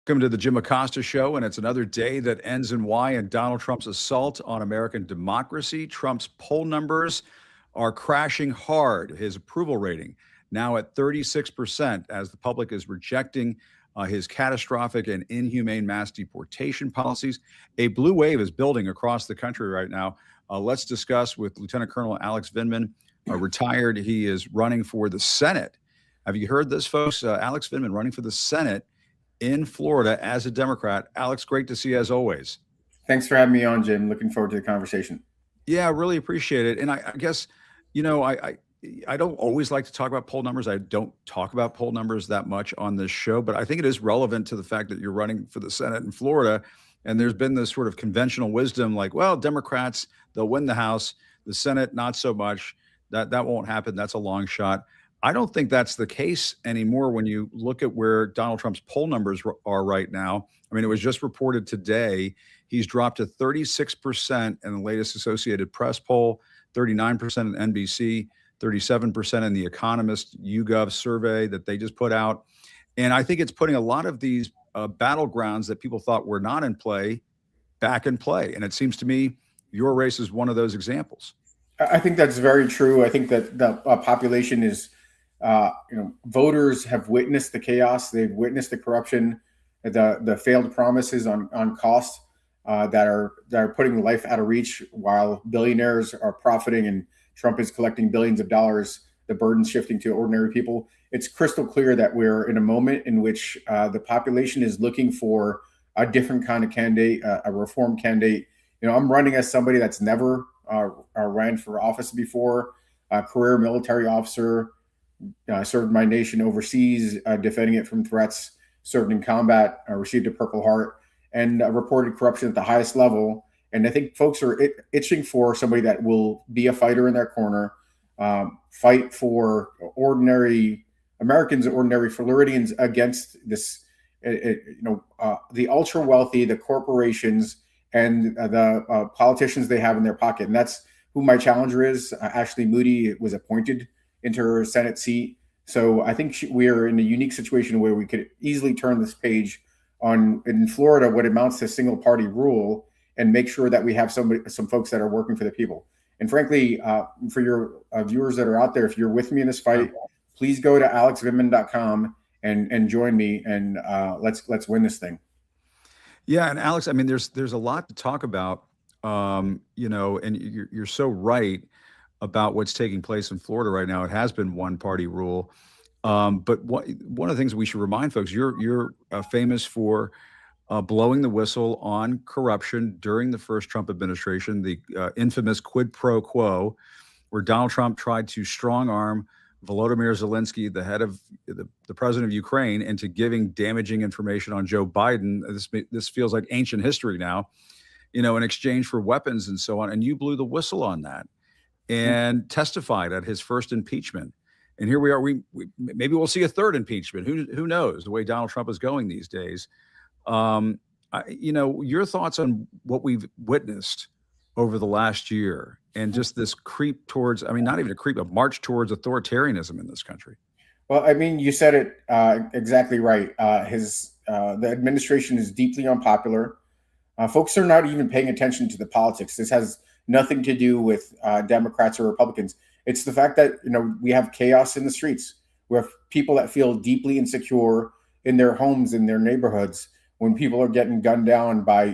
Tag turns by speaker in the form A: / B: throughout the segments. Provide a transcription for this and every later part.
A: Welcome to the Jim Acosta Show, and it's another day that ends in Y and Donald Trump's assault on American democracy. Trump's poll numbers are crashing hard. His approval rating now at 36% as the public is rejecting his catastrophic and inhumane mass deportation policies. A blue wave is building across the country right now. Let's discuss with Lieutenant Colonel Alex Vindman, retired. He is running for the Senate. Have you heard this, folks? Alex Vindman running for the Senate in Florida as a Democrat. Alex, great to see you as always.
B: Thanks for having me on, Jim. Looking forward to the conversation.
A: Yeah, I really appreciate it. And I guess, I don't always like to talk about poll numbers. I don't talk about poll numbers that much on this show, but I think it is relevant to the fact that you're running for the Senate in Florida. And there's been this sort of conventional wisdom like, well, Democrats, they'll win the House, the Senate, not so much. That won't happen. That's a long shot. I don't think that's the case anymore when you look at where Donald Trump's poll numbers are right now. I mean, it was just reported today. He's dropped to 36% in the latest Associated Press poll, 39% in NBC, 37% in the Economist YouGov survey that they just put out. And I think it's putting a lot of these battlegrounds that people thought were not in play back in play. And it seems to me your race is one of those examples.
B: I think that's very true. I think that the population is voters have witnessed the chaos. They've witnessed the corruption, the failed promises on costs that are putting life out of reach while billionaires are profiting and Trump is collecting billions of dollars, the burden shifting to ordinary people. It's crystal clear that we're in a moment in which the population is looking for a different kind of candidate, a reform candidate. I'm running as somebody that's never ran for office before, a career military officer, served my nation overseas, defending it from threats, served in combat, received a Purple Heart, and reported corruption at the highest level. And I think folks are itching for somebody that will be a fighter in their corner, fight for ordinary Americans, ordinary Floridians against this, the ultra wealthy, the corporations, and the politicians they have in their pocket. And that's who my challenger is. Ashley Moody was appointed into her Senate seat. So I think we are in a unique situation where we could easily turn this page on, in Florida, what amounts to single party rule, and make sure that we have some folks that are working for the people. And frankly, for your viewers that are out there, if you're with me in this fight, please go to alexvindman.com and join me, and let's win this thing.
A: Yeah, and Alex, I mean, there's a lot to talk about, and you're so right about what's taking place in Florida right now. It has been one party rule. But one of the things we should remind folks, you're famous for blowing the whistle on corruption during the first Trump administration, the infamous quid pro quo, where Donald Trump tried to strong arm Volodymyr Zelensky, the head of the president of Ukraine, into giving damaging information on Joe Biden. This feels like ancient history now, in exchange for weapons and so on. And you blew the whistle on that and testified at his first impeachment. And here we are. We maybe we'll see a third impeachment. Who knows, the way Donald Trump is going these days. Your thoughts on what we've witnessed over the last year and just this creep towards, not even a creep, a march towards authoritarianism in this country.
B: Well, you said it exactly right. The administration is deeply unpopular. Folks are not even paying attention to the politics. This has nothing to do with Democrats or Republicans. It's the fact that, we have chaos in the streets. We have people that feel deeply insecure in their homes, in their neighborhoods, when people are getting gunned down by,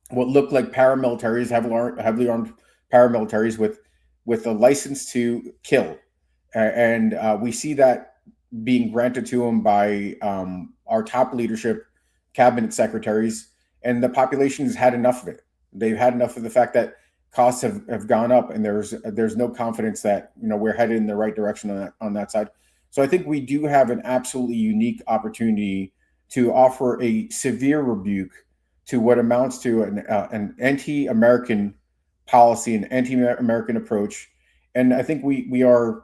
B: what look like paramilitaries, heavily armed paramilitaries with a license to kill. And we see that being granted to them by our top leadership, cabinet secretaries, and the population has had enough of it. They've had enough of the fact that costs have gone up, and there's no confidence that we're headed in the right direction on that side. So I think we do have an absolutely unique opportunity to offer a severe rebuke to what amounts to an anti-American policy, an anti-American approach. And I think we are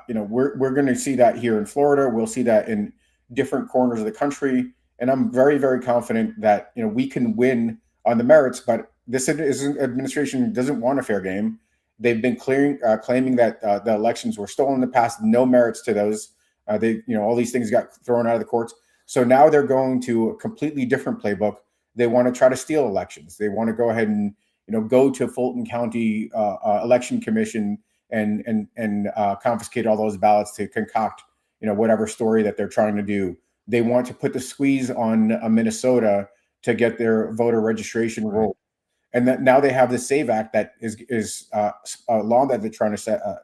B: we're going to see that here in Florida. We'll see that in different corners of the country, and I'm very, very confident that we can win on the merits. But this administration doesn't want a fair game. They've been claiming that the elections were stolen in the past. No merits to those. All these things got thrown out of the courts. So now they're going to a completely different playbook. They want to try to steal elections. They want to go ahead and go to Fulton County Election Commission and confiscate all those ballots to concoct whatever story that they're trying to do. They want to put the squeeze on Minnesota to get their voter registration rolled. And that now they have the SAVE Act that is a law that they're trying to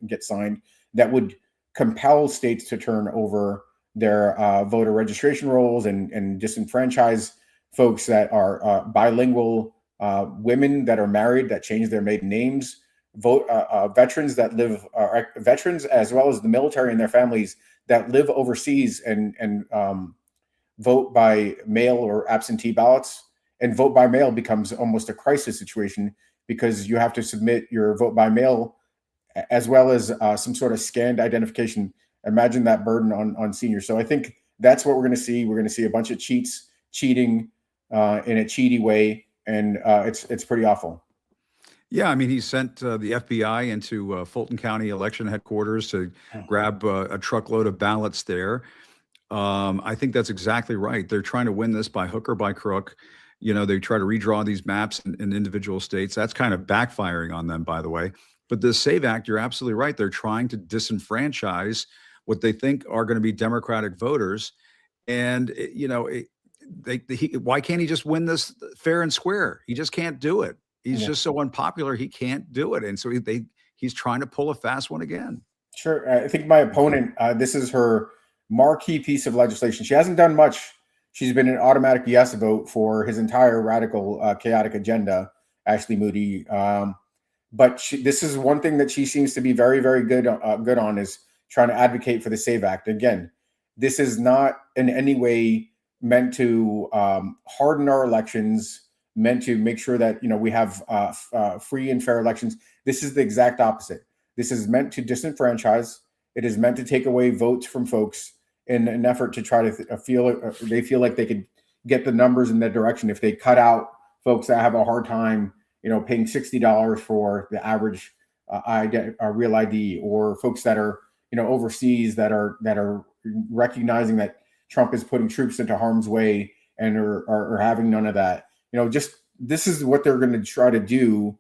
B: get signed that would compel states to turn over their voter registration rolls and disenfranchise folks that are bilingual, women that are married that change their maiden names, veterans that live, veterans as well as the military and their families that live overseas and vote by mail or absentee ballots. And vote by mail becomes almost a crisis situation because you have to submit your vote by mail as well as some sort of scanned identification. Imagine that burden on seniors. So I think that's what we're going to see. We're going to see a bunch of cheating in a cheaty way, and it's pretty awful.
A: Yeah, I mean, he sent the FBI into Fulton County election headquarters to grab a truckload of ballots there. I think that's exactly right. They're trying to win this by hook or by crook. They try to redraw these maps in individual states. That's kind of backfiring on them, by the way. But the SAVE Act, you're absolutely right. They're trying to disenfranchise what they think are going to be Democratic voters. And, why can't he just win this fair and square? He just can't do it. He's just so unpopular, he can't do it. And so he's trying to pull a fast one again.
B: Sure. I think my opponent, this is her marquee piece of legislation. She hasn't done much. She's been an automatic yes vote for his entire radical, chaotic agenda, Ashley Moody. But this is one thing that she seems to be very, very good on is trying to advocate for the SAVE Act. Again, this is not in any way meant to harden our elections, meant to make sure that we have free and fair elections. This is the exact opposite. This is meant to disenfranchise. It is meant to take away votes from folks in an effort to try to they feel like they could get the numbers in their direction if they cut out folks that have a hard time, paying $60 for the average real ID, or folks that are, overseas that are recognizing that Trump is putting troops into harm's way and are having none of that. This is what they're going to try to do,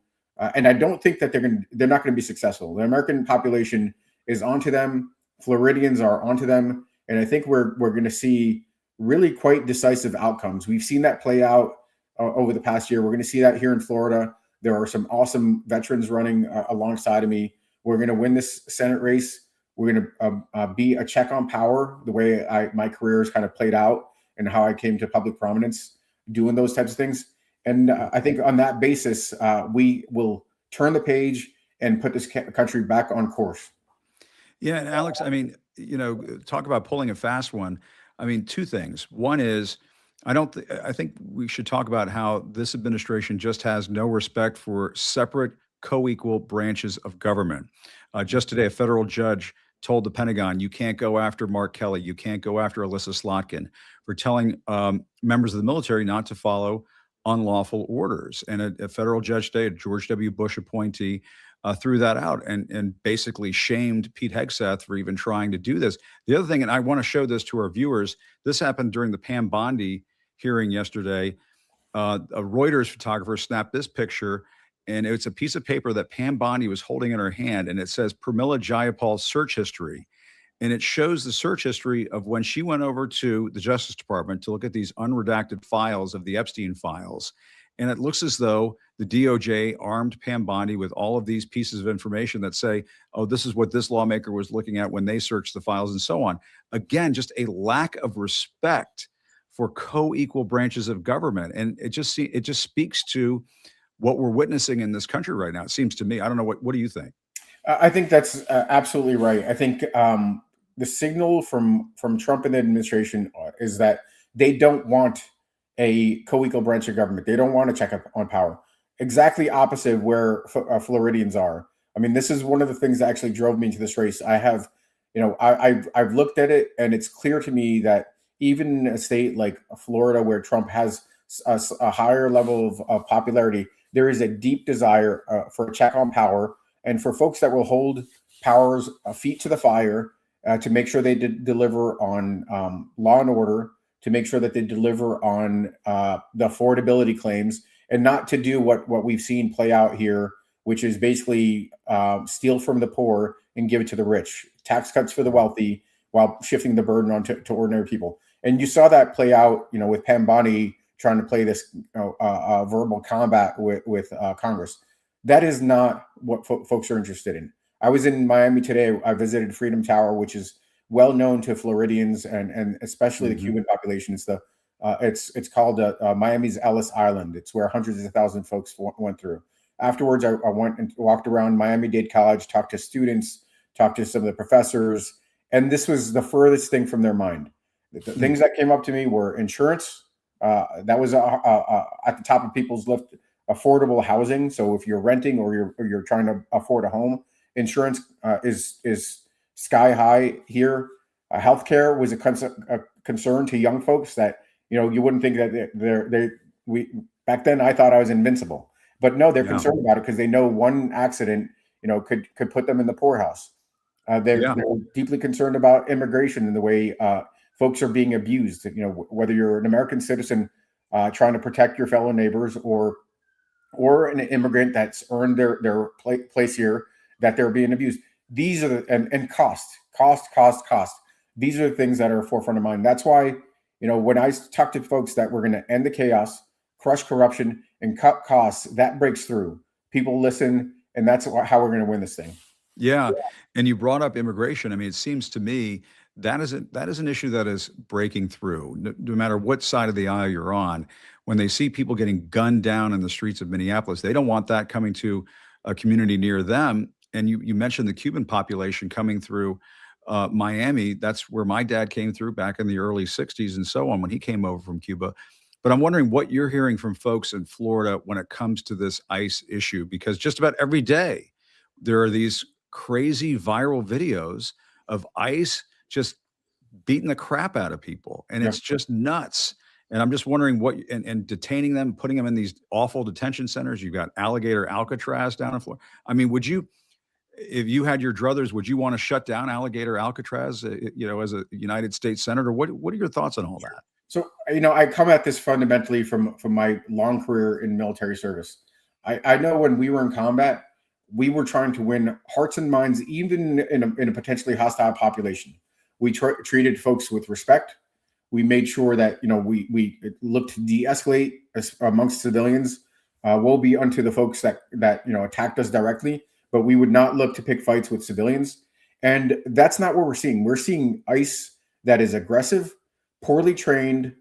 B: and I don't think that they're not going to be successful. The American population is onto them. Floridians are onto them. And I think we're going to see really quite decisive outcomes. We've seen that play out over the past year. We're going to see that here in Florida. There are some awesome veterans running alongside of me. We're going to win this Senate race. We're going to be a check on power, the way my career has kind of played out and how I came to public prominence doing those types of things. And I think on that basis, we will turn the page and put this country back on course.
A: Yeah, and Alex, I mean, talk about pulling a fast one. I mean, two things. One is, I think we should talk about how this administration just has no respect for separate, co-equal branches of government. Just today, a federal judge told the Pentagon, you can't go after Mark Kelly, you can't go after Alyssa Slotkin for telling members of the military not to follow unlawful orders. And a federal judge today, a George W. Bush appointee, threw that out and basically shamed Pete Hegseth for even trying to do this. The other thing, and I want to show this to our viewers, this happened during the Pam Bondi hearing yesterday. A Reuters photographer snapped this picture, and it's a piece of paper that Pam Bondi was holding in her hand, and it says Pramila Jayapal's search history. And it shows the search history of when she went over to the Justice Department to look at these unredacted files of the Epstein files. And it looks as though the DOJ armed Pam Bondi with all of these pieces of information that say, oh, this is what this lawmaker was looking at when they searched the files and so on. Again, just a lack of respect for co-equal branches of government. And it just speaks to what we're witnessing in this country right now. It seems to me. I don't know. What do you think?
B: I think that's absolutely right. I think the signal from Trump and the administration is that they don't want a co-equal branch of government. They don't want to check up on power. Exactly opposite of where Floridians are. I mean, this is one of the things that actually drove me into this race. I have, I've looked at it, and it's clear to me that even in a state like Florida, where Trump has a higher level of popularity, there is a deep desire for a check on power, and for folks that will hold power's feet to the fire to make sure they deliver on law and order, to make sure that they deliver on the affordability claims, and not to do what we've seen play out here, which is basically steal from the poor and give it to the rich, tax cuts for the wealthy, while shifting the burden on to ordinary people. And you saw that play out, with Pam Bondi trying to play this verbal combat with Congress. That is not what folks are interested in. I was in Miami today. I visited Freedom Tower, which is well known to Floridians and especially the Cuban population. It's called Miami's Ellis Island. It's where hundreds of thousands of folks went through. Afterwards, I went and walked around Miami-Dade College, talked to students, talked to some of the professors, and this was the furthest thing from their mind. The things that came up to me were insurance. That was at the top of people's list. Affordable housing. So if you're renting or you're trying to afford a home, insurance is sky high here. Healthcare was a concern to young folks that you wouldn't think that back then I thought I was invincible, but no, they're concerned about it because they know one accident could put them in the poorhouse. They're deeply concerned about immigration and the way folks are being abused. Whether you're an American citizen trying to protect your fellow neighbors or an immigrant that's earned their place here, that they're being abused. These are and cost. These are the things that are forefront of mind. That's why, when I talk to folks that we're going to end the chaos, crush corruption, and cut costs, that breaks through. People listen, and that's how we're going to win this thing.
A: Yeah. And you brought up immigration. I mean, it seems to me that is an issue that is breaking through, no matter what side of the aisle you're on. When they see people getting gunned down in the streets of Minneapolis, they don't want that coming to a community near them. And you mentioned the Cuban population coming through Miami. That's where my dad came through back in the early 60s and so on when he came over from Cuba. But I'm wondering what you're hearing from folks in Florida when it comes to this ICE issue, because just about every day there are these crazy viral videos of ICE just beating the crap out of people. And it's just nuts. And I'm just wondering and detaining them, putting them in these awful detention centers. You've got Alligator Alcatraz down in Florida. I mean, if you had your druthers, would you want to shut down Alligator Alcatraz, as a United States Senator? What are your thoughts on all that?
B: So, I come at this fundamentally from my long career in military service. I know when we were in combat, we were trying to win hearts and minds, even in a potentially hostile population. We treated folks with respect. We made sure that we looked to de-escalate amongst civilians. Woe be unto the folks that attacked us directly, but we would not look to pick fights with civilians. And that's not what we're seeing. We're seeing ICE that is aggressive, poorly trained,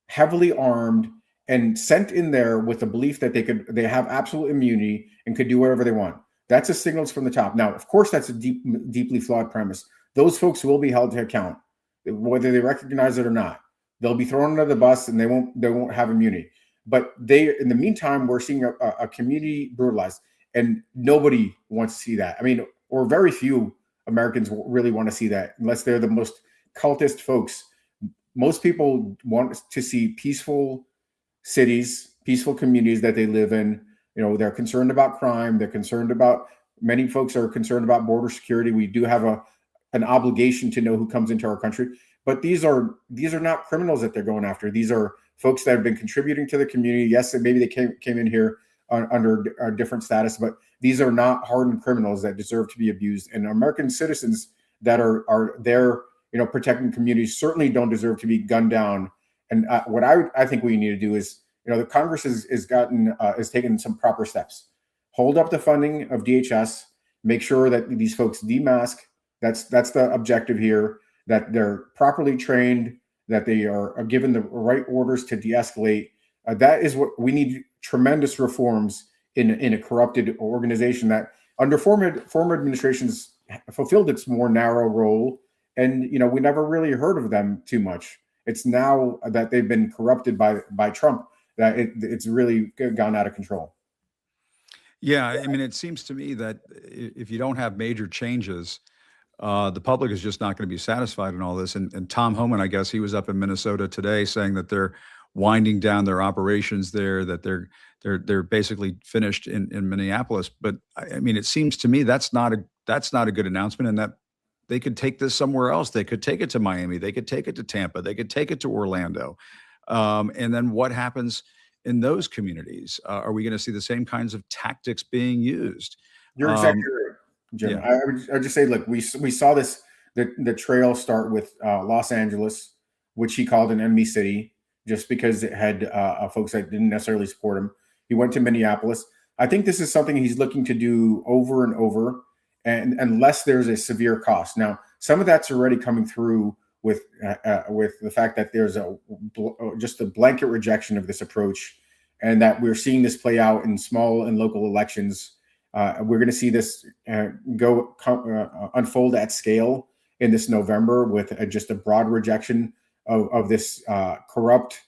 B: heavily armed, and sent in there with the belief that they have absolute immunity and could do whatever they want. That's a signals from the top. Now, of course, that's a deeply flawed premise. Those folks will be held to account, whether they recognize it or not. They'll be thrown under the bus, and they won't have immunity. But in the meantime, we're seeing a community brutalized, and nobody wants to see that. I mean, or very few Americans really want to see that, unless they're the most cultist folks. Most people want to see peaceful cities, peaceful communities that they live in. They're concerned about crime. Many folks are concerned about border security. We do have an obligation to know who comes into our country, but these are not criminals that they're going after. These are folks that have been contributing to the community. Yes, maybe they came in here under a different status, but these are not hardened criminals that deserve to be abused. And American citizens that are there, protecting communities certainly don't deserve to be gunned down. And what I think we need to do is, the Congress is taking some proper steps. Hold up the funding of DHS. Make sure that these folks demask. That's the objective here. That they're properly trained. That they are given the right orders to de-escalate. That is what we need. Tremendous reforms in a corrupted organization that, under former administrations, fulfilled its more narrow role, and we never really heard of them too much. It's now that they've been corrupted by Trump that it's really gone out of control.
A: Yeah, I mean, it seems to me that if you don't have major changes, the public is just not going to be satisfied in all this. And Tom Homan, I guess he was up in Minnesota today saying that they're winding down their operations there, that they're basically finished in Minneapolis. But I mean, it seems to me that's not a good announcement, and that they could take this somewhere else. They could take it to Miami. They could take it to Tampa. They could take it to Orlando. And then what happens in those communities? Are we going to see the same kinds of tactics being used?
B: You're exactly right, Jim.
A: Yeah.
B: I would just say, look, we saw this, the trail start with Los Angeles, which he called an enemy city, just because it had folks that didn't necessarily support him. He went to Minneapolis. I think this is something he's looking to do over and over, and unless there's a severe cost. Now, some of that's already coming through with the fact that there's just a blanket rejection of this approach, and that we're seeing this play out in small and local elections. We're going to see this unfold at scale in this November with just a broad rejection of this corrupt,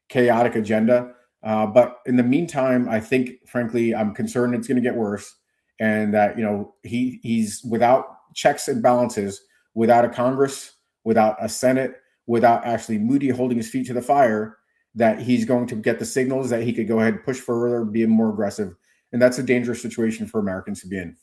B: chaotic agenda. But in the meantime, I think, frankly, I'm concerned it's going to get worse, and that he's without checks and balances, without a Congress, without a Senate, without actually Moody holding his feet to the fire, that he's going to get the signals that he could go ahead, push further, be more aggressive. And that's a dangerous situation for Americans to be in.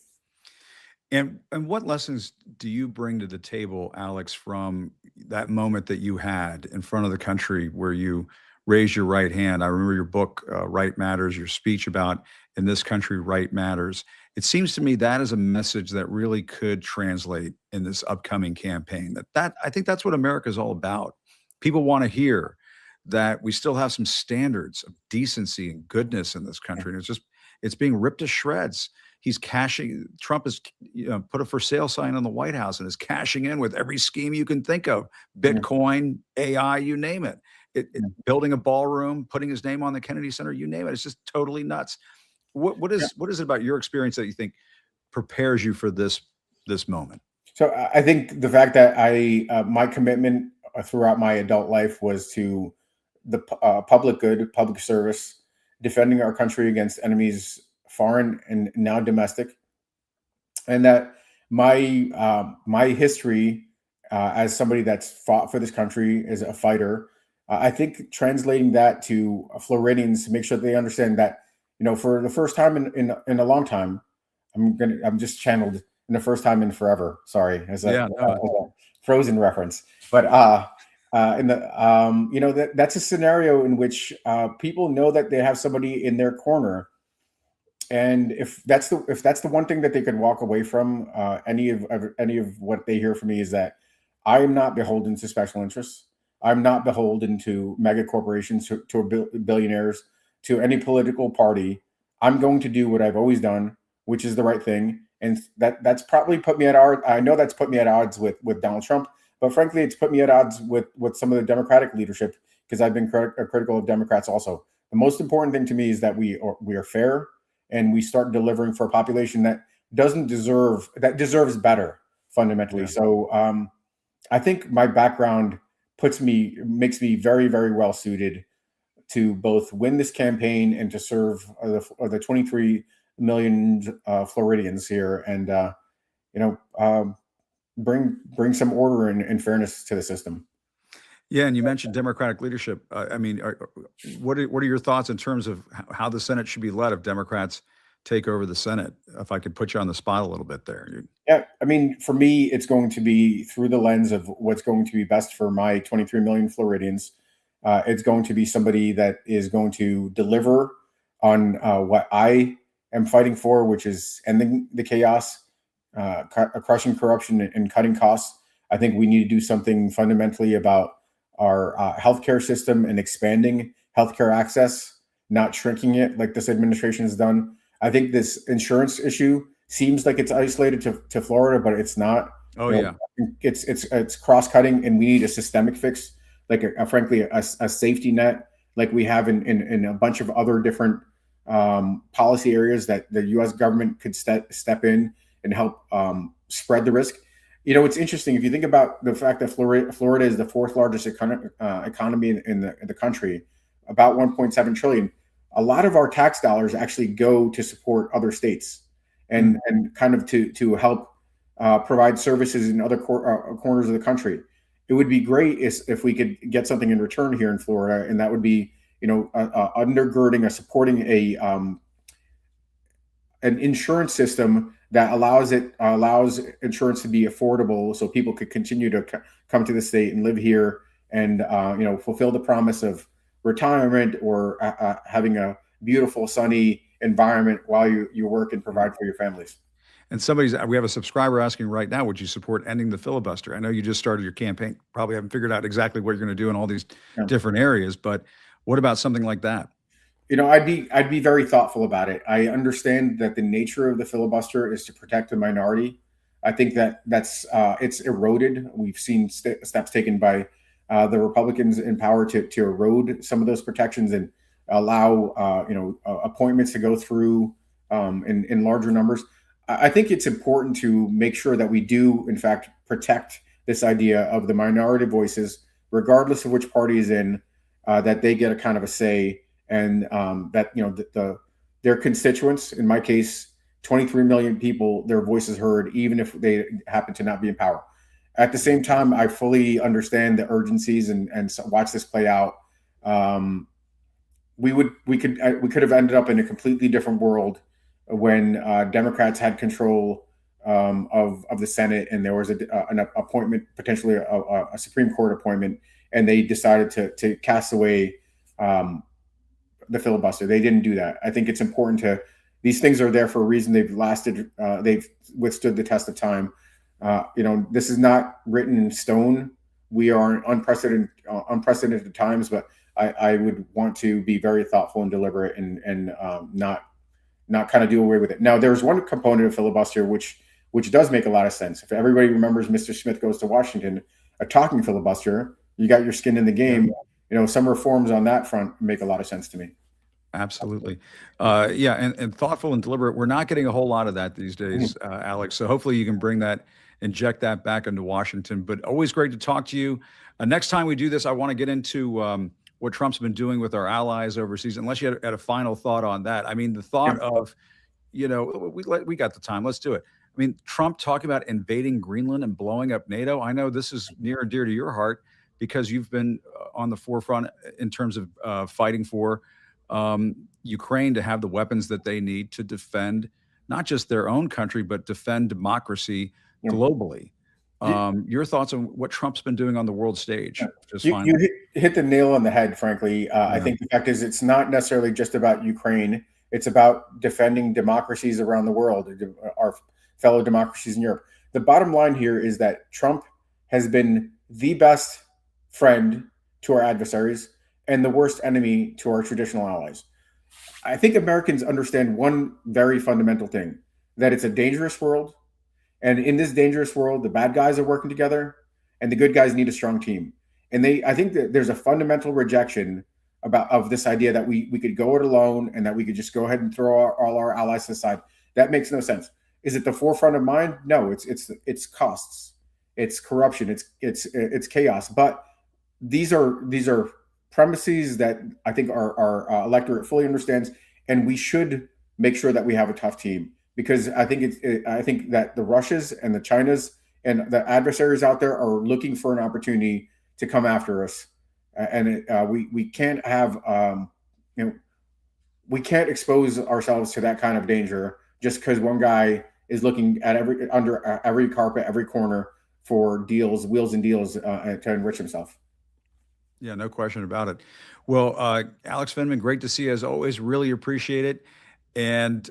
A: And what lessons do you bring to the table, Alex, from that moment that you had in front of the country where you raised your right hand? I remember your book, Right Matters, your speech about in this country, right matters. It seems to me that is a message that really could translate in this upcoming campaign. That I think that's what America is all about. People want to hear that we still have some standards of decency and goodness in this country. And it's being ripped to shreds. Trump has put a for sale sign on the White House and is cashing in with every scheme you can think of, Bitcoin, AI, you name it. Building a ballroom, putting his name on the Kennedy Center, you name it. It's just totally nuts. What is it about your experience that you think prepares you for this moment?
B: So I think the fact that my commitment throughout my adult life was to the public good, public service, defending our country against enemies, foreign and now domestic, and that my history as somebody that's fought for this country as a fighter, I think translating that to Floridians to make sure that they understand that, for the first time in a long time, I'm just channeled in the first time in forever. Sorry, as a Frozen reference, but that's a scenario in which people know that they have somebody in their corner. And if that's the one thing that they could walk away from, any of what they hear from me is that I am not beholden to special interests. I'm not beholden to mega corporations, to billionaires, to any political party. I'm going to do what I've always done, which is the right thing. And that's probably put me at odds. I know that's put me at odds with Donald Trump, but frankly, it's put me at odds with some of the Democratic leadership, because I've been critical of Democrats also. The most important thing to me is that we are fair, and we start delivering for a population that deserves better fundamentally. Yeah. So I think my background makes me very, very well suited to both win this campaign and to serve the 23 million Floridians here, and bring some order and fairness to the system.
A: Yeah, and you mentioned Democratic leadership. What are your thoughts in terms of how the Senate should be led if Democrats take over the Senate? If I could put you on the spot a little bit there.
B: Yeah, for me, it's going to be through the lens of what's going to be best for my 23 million Floridians. It's going to be somebody that is going to deliver on what I am fighting for, which is ending the chaos, crushing corruption, and cutting costs. I think we need to do something fundamentally about our healthcare system and expanding healthcare access, not shrinking it like this administration has done. I think this insurance issue seems like it's isolated to Florida, but it's not.
A: Oh, yeah.
B: It's cross-cutting, and we need a systemic fix, like frankly a safety net, like we have in a bunch of other different policy areas that the U.S. government could step in and help spread the risk. It's interesting if you think about the fact that Florida is the fourth largest economy in the country, about 1.7 trillion. A lot of our tax dollars actually go to support other states and kind of to help provide services in other corners of the country. It would be great if we could get something in return here in Florida, and that would be undergirding or supporting an insurance system that allows insurance to be affordable, so people could continue to come to the state and live here and fulfill the promise of retirement or having a beautiful sunny environment while you work and provide for your families.
A: And we have a subscriber asking right now, would you support ending the filibuster? I know you just started your campaign, probably haven't figured out exactly what you're going to do in all these different areas, but what about something like that?
B: I'd be very thoughtful about it. I understand that the nature of the filibuster is to protect the minority. I think that's it's eroded. We've seen steps taken by the Republicans in power to erode some of those protections and allow appointments to go through in larger numbers. I think it's important to make sure that we do, in fact, protect this idea of the minority voices, regardless of which party is in, that they get a kind of a say, and that their constituents, in my case, 23 million people, their voices heard, even if they happen to not be in power. At the same time, I fully understand the urgencies and watch this play out. We could have ended up in a completely different world when Democrats had control of the Senate, and there was an appointment, potentially a Supreme Court appointment, and they decided to cast away the filibuster. They didn't do that. I think it's important these things are there for a reason. They've lasted, they've withstood the test of time. This is not written in stone. We are in unprecedented times, but I would want to be very thoughtful and deliberate and not kind of do away with it. Now, there's one component of filibuster which does make a lot of sense. If everybody remembers Mr. Smith Goes to Washington, a talking filibuster, you got your skin in the game. Some reforms on that front make a lot of sense to me.
A: Absolutely. And thoughtful and deliberate. We're not getting a whole lot of that these days, Alex. So hopefully you can inject that back into Washington. But always great to talk to you. Next time we do this, I want to get into what Trump's been doing with our allies overseas, unless you had a final thought on that. I mean, the thought of, we got the time, let's do it. I mean, Trump talking about invading Greenland and blowing up NATO. I know this is near and dear to your heart because you've been on the forefront in terms of fighting for Ukraine to have the weapons that they need to defend not just their own country, but defend democracy globally. Your thoughts on what Trump's been doing on the world stage?
B: You hit the nail on the head, frankly. I think the fact is it's not necessarily just about Ukraine. It's about defending democracies around the world, our fellow democracies in Europe. The bottom line here is that Trump has been the best friend to our adversaries and the worst enemy to our traditional allies. I think Americans understand one very fundamental thing, that it's a dangerous world. And in this dangerous world, the bad guys are working together and the good guys need a strong team. And I think that there's a fundamental rejection of this idea that we could go it alone and that we could just go ahead and throw all our allies aside. That makes no sense. Is it the forefront of mind? No, it's costs, it's corruption, it's chaos. But these are premises that I think our electorate fully understands, and we should make sure that we have a tough team, because I think that the Russias and the Chinas and the adversaries out there are looking for an opportunity to come after us, and we can't have we can't expose ourselves to that kind of danger just because one guy is looking at under every carpet, every corner for deals, wheels and deals to enrich himself.
A: Yeah, no question about it. Well, Alex Vindman, great to see you as always. Really appreciate it. And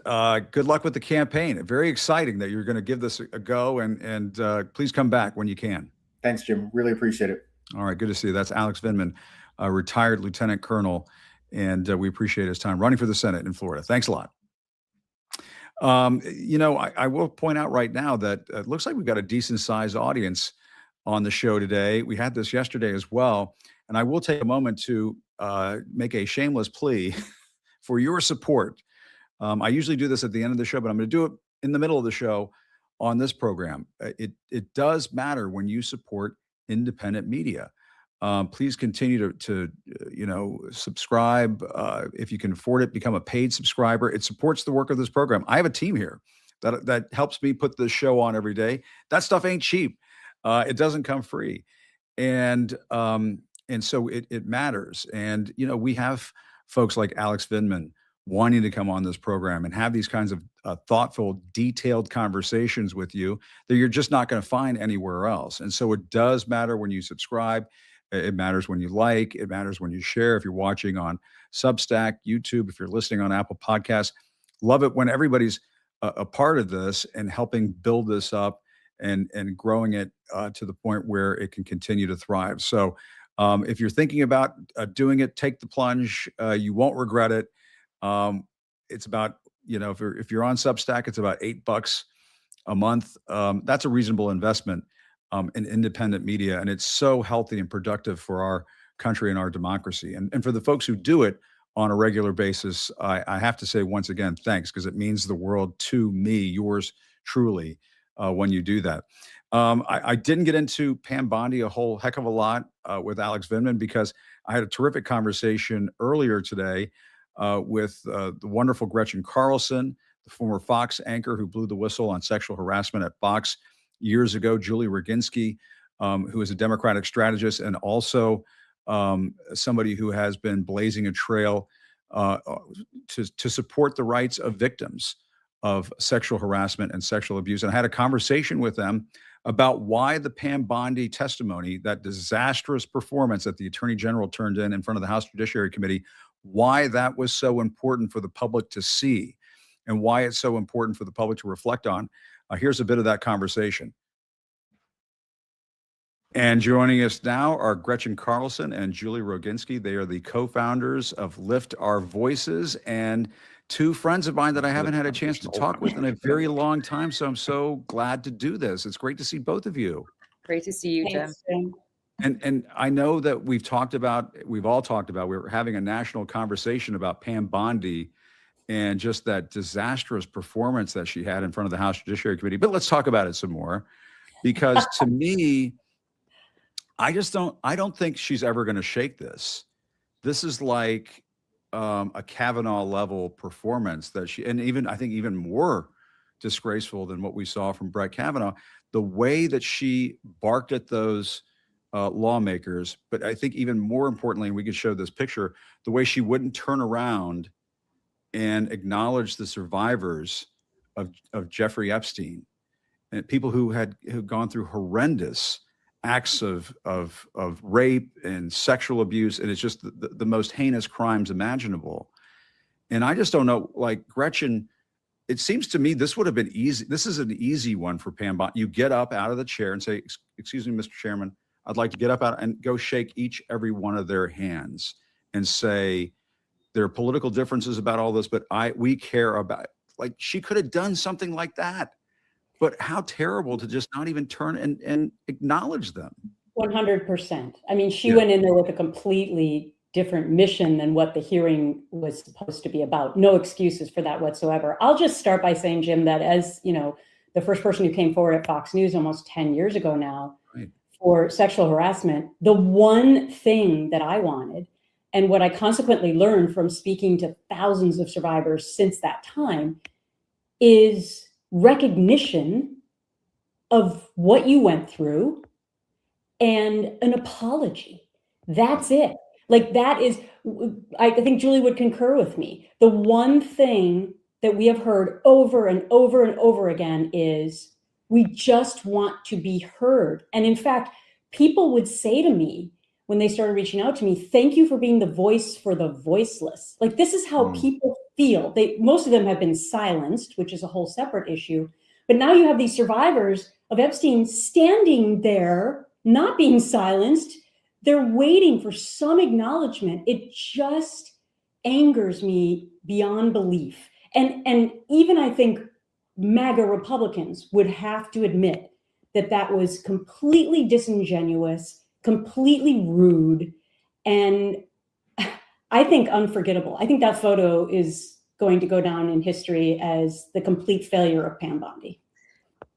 A: good luck with the campaign. Very exciting that you're going to give this a go, and please come back when you can.
B: Thanks, Jim. Really appreciate it.
A: All right, good to see you. That's Alex Vindman, a retired lieutenant colonel, and we appreciate his time running for the Senate in Florida. Thanks a lot. I will point out right now that it looks like we've got a decent sized audience on the show today. We had this yesterday as well. And I will take a moment to make a shameless plea for your support. I usually do this at the end of the show, but I'm going to do it in the middle of the show on this program. It does matter when you support independent media. Please continue to subscribe. If you can afford it, become a paid subscriber. It supports the work of this program. I have a team here that helps me put the show on every day. That stuff ain't cheap. It doesn't come free. And so it matters. And, we have folks like Alex Vindman wanting to come on this program and have these kinds of thoughtful, detailed conversations with you that you're just not going to find anywhere else. And so it does matter when you subscribe. It matters when you like. It matters when you share. If you're watching on Substack, YouTube, if you're listening on Apple Podcasts, love it when everybody's a part of this and helping build this up and growing it to the point where it can continue to thrive. So if you're thinking about doing it, take the plunge. You won't regret it. It's about, if you're on Substack, it's about $8 a month. That's a reasonable investment in independent media. And it's so healthy and productive for our country and our democracy. And for the folks who do it on a regular basis, I have to say once again, thanks, because it means the world to me, yours truly, when you do that. I didn't get into Pam Bondi a whole heck of a lot with Alex Vindman because I had a terrific conversation earlier today with the wonderful Gretchen Carlson, the former Fox anchor who blew the whistle on sexual harassment at Fox years ago, Julie Roginsky, who is a Democratic strategist and also somebody who has been blazing a trail to support the rights of victims of sexual harassment and sexual abuse. And I had a conversation with them about why the Pam Bondi testimony, that disastrous performance that the Attorney General turned in front of the House Judiciary Committee, why that was so important for the public to see and why it's so important for the public to reflect on. Here's a bit of that conversation. And joining us now are Gretchen Carlson and Julie Roginsky. They are the co-founders of Lift Our Voices and two friends of mine that I haven't had a chance to talk with in a very long time. So I'm so glad to do this. It's great to see both of you.
C: Great to see you, Jim.
A: And I know that we've all talked about, we're having a national conversation about Pam Bondi and just that disastrous performance that she had in front of the House Judiciary Committee. But let's talk about it some more, because to me, I don't think she's ever going to shake this. This is like a Kavanaugh level performance that I think even more disgraceful than what we saw from Brett Kavanaugh. The way that she barked at those lawmakers, but I think even more importantly, and we could show this picture, the way she wouldn't turn around and acknowledge the survivors of Jeffrey Epstein and people who had gone through horrendous acts of rape and sexual abuse. And it's just the most heinous crimes imaginable. And I just don't know, like Gretchen, it seems to me this would have been easy. This is an easy one for Pam Bondi. You get up out of the chair and say, excuse me, Mr. Chairman, I'd like to get up out and go shake every one of their hands and say, there are political differences about all this, but we care about it. Like, she could have done something like that. But how terrible to just not even turn and acknowledge them.
D: 100%. I mean, she went in there with a completely different mission than what the hearing was supposed to be about. No excuses for that whatsoever. I'll just start by saying, Jim, that as the first person who came forward at Fox News almost 10 years ago now for sexual harassment, the one thing that I wanted, and what I consequently learned from speaking to thousands of survivors since that time, is recognition of what you went through and an apology. That's it. Like, that is, I think Julie would concur with me. The one thing that we have heard over and over and over again is we just want to be heard. And in fact, people would say to me when they started reaching out to me, thank you for being the voice for the voiceless. Like, this is how people feel. Most of them have been silenced, which is a whole separate issue. But now you have these survivors of Epstein standing there, not being silenced. They're waiting for some acknowledgement. It just angers me beyond belief. And even I think MAGA Republicans would have to admit that that was completely disingenuous, completely rude, and I think unforgettable. I think that photo is going to go down in history as the complete failure of Pam Bondi.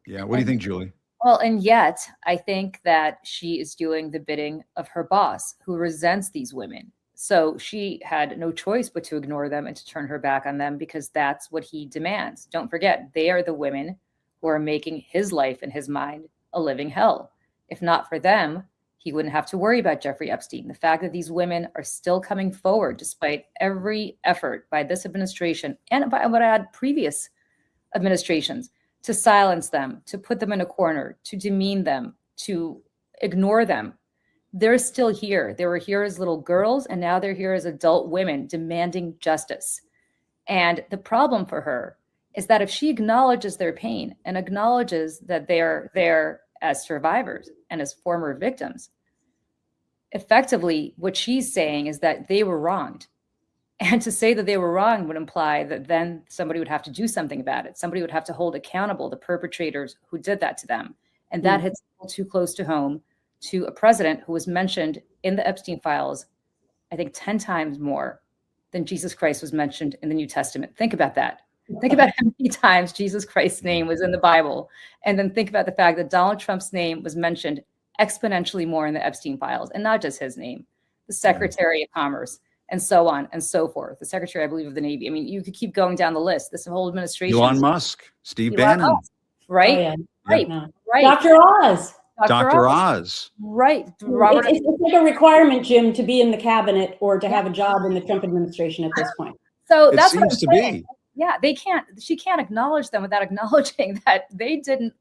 A: Yeah. What do you think, Julie?
C: Well, and yet I think that she is doing the bidding of her boss, who resents these women. So she had no choice but to ignore them and to turn her back on them, because that's what he demands. Don't forget, they are the women who are making his life and his mind a living hell. If not for them, he wouldn't have to worry about Jeffrey Epstein. The fact that these women are still coming forward despite every effort by this administration and by what I had previous administrations to silence them, to put them in a corner, to demean them, to ignore them. They're still here. They were here as little girls, and now they're here as adult women demanding justice. And the problem for her is that if she acknowledges their pain and acknowledges that they're there as survivors and as former victims, effectively what she's saying is that they were wronged. And to say that they were wrong would imply that then somebody would have to do something about it. Somebody would have to hold accountable the perpetrators who did that to them. And that hits too close to home to a president who was mentioned in the Epstein files, I think 10 times more than Jesus Christ was mentioned in the New Testament. Think about that. Think about how many times Jesus Christ's name was in the Bible. And then think about the fact that Donald Trump's name was mentioned exponentially more in the Epstein files, and not just his name, the Secretary of Commerce, and so on and so forth. The Secretary, I believe, of the Navy. I mean, you could keep going down the list. This whole administration.
A: Elon Musk, Steve Bannon.
C: Right?
D: Oh, yeah.
C: Right.
D: No.
C: Right.
D: Dr. Oz.
A: Dr. Oz.
C: Right. Robert.
D: It's like a requirement, Jim, to be in the cabinet or to have a job in the Trump administration at this point.
C: So
A: It
C: that's what I'm
A: seems to
C: saying.
A: be.
C: Yeah, she can't acknowledge them without acknowledging that they didn't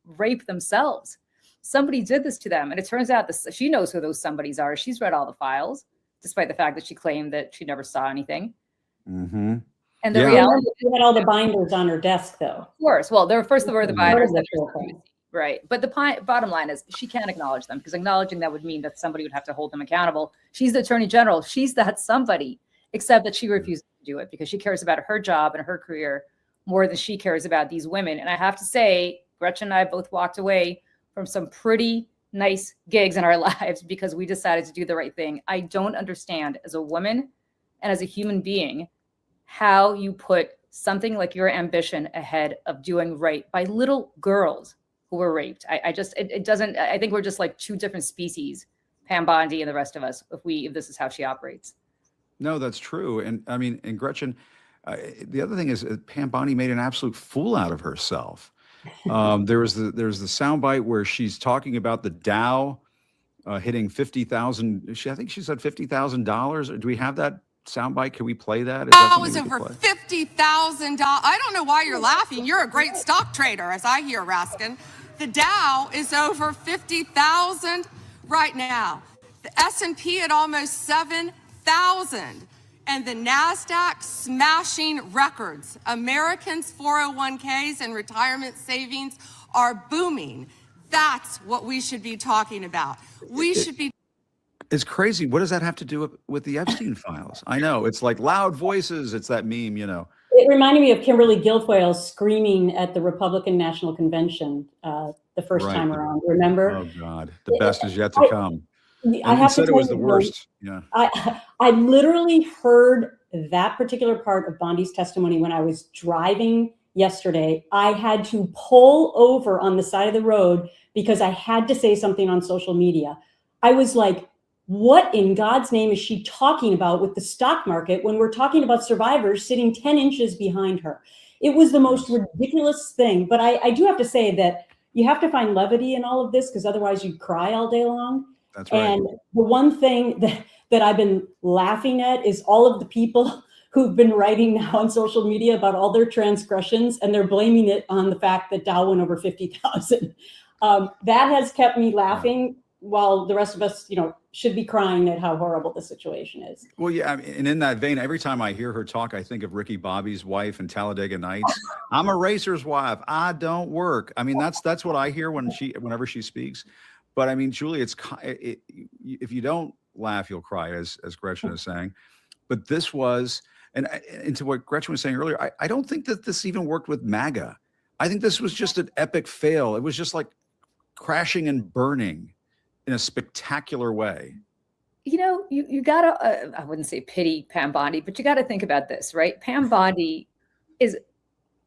C: rape themselves. Somebody did this to them. And it turns out she knows who those somebodies are. She's read all the files, despite the fact that she claimed that she never saw anything.
A: Mm-hmm.
C: And the
A: Yeah.
C: reality,
D: She had all the binders on her desk, though.
C: of course, well, there were the binders.
D: That's the whole thing.
C: Right. But the bottom line is she can't acknowledge them, because acknowledging that would mean that somebody would have to hold them accountable. She's the attorney general. She's that somebody, except that she refuses to do it because she cares about her job and her career more than she cares about these women. And I have to say, Gretchen and I both walked away from some pretty nice gigs in our lives because we decided to do the right thing. I don't understand, as a woman and as a human being, how you put something like your ambition ahead of doing right by little girls who were raped. It doesn't, I think we're just like two different species, Pam Bondi and the rest of us, if this is how she operates.
A: No, that's true. And I mean, and Gretchen, the other thing is Pam Bondi made an absolute fool out of herself. There's the soundbite where she's talking about the Dow hitting 50,000. I think she said $50,000. Do we have that soundbite? Can we play that?
E: Dow was over $50,000. I don't know why you're laughing. You're a great stock trader, as I hear, Raskin. The Dow is over 50,000 right now. The S&P at almost 7,000. And the NASDAQ smashing records. Americans' 401ks and retirement savings are booming. That's what we should be talking about. We should be.
A: It's crazy. What does that have to do with the Epstein files? I know. It's like loud voices. It's that meme, you know.
D: It reminded me of Kimberly Guilfoyle screaming at the Republican National Convention the first time around. Remember?
A: Oh, God. The best is yet to come.
D: I have to
A: said
D: tell
A: it was
D: you,
A: the worst. Yeah.
D: I literally heard that particular part of Bondi's testimony when I was driving yesterday. I had to pull over on the side of the road because I had to say something on social media. I was like, what in God's name is she talking about with the stock market when we're talking about survivors sitting 10 inches behind her? It was the most ridiculous thing. But I do have to say that you have to find levity in all of this, because otherwise you'd cry all day long.
A: That's right.
D: And the one thing that I've been laughing at is all of the people who've been writing now on social media about all their transgressions, and they're blaming it on the fact that Dow went over 50,000. That has kept me laughing, while the rest of us, should be crying at how horrible the situation is.
A: Well, yeah, I mean, and in that vein, every time I hear her talk, I think of Ricky Bobby's wife in Talladega Nights. I'm a racer's wife. I don't work. I mean, that's what I hear whenever she speaks. But I mean, Julie, if you don't laugh, you'll cry, as Gretchen is saying. But this was, and to what Gretchen was saying earlier, I don't think that this even worked with MAGA. I think this was just an epic fail. It was just like crashing and burning in a spectacular way.
C: You gotta, I wouldn't say pity Pam Bondi, but you gotta think about this, right? Pam Bondi is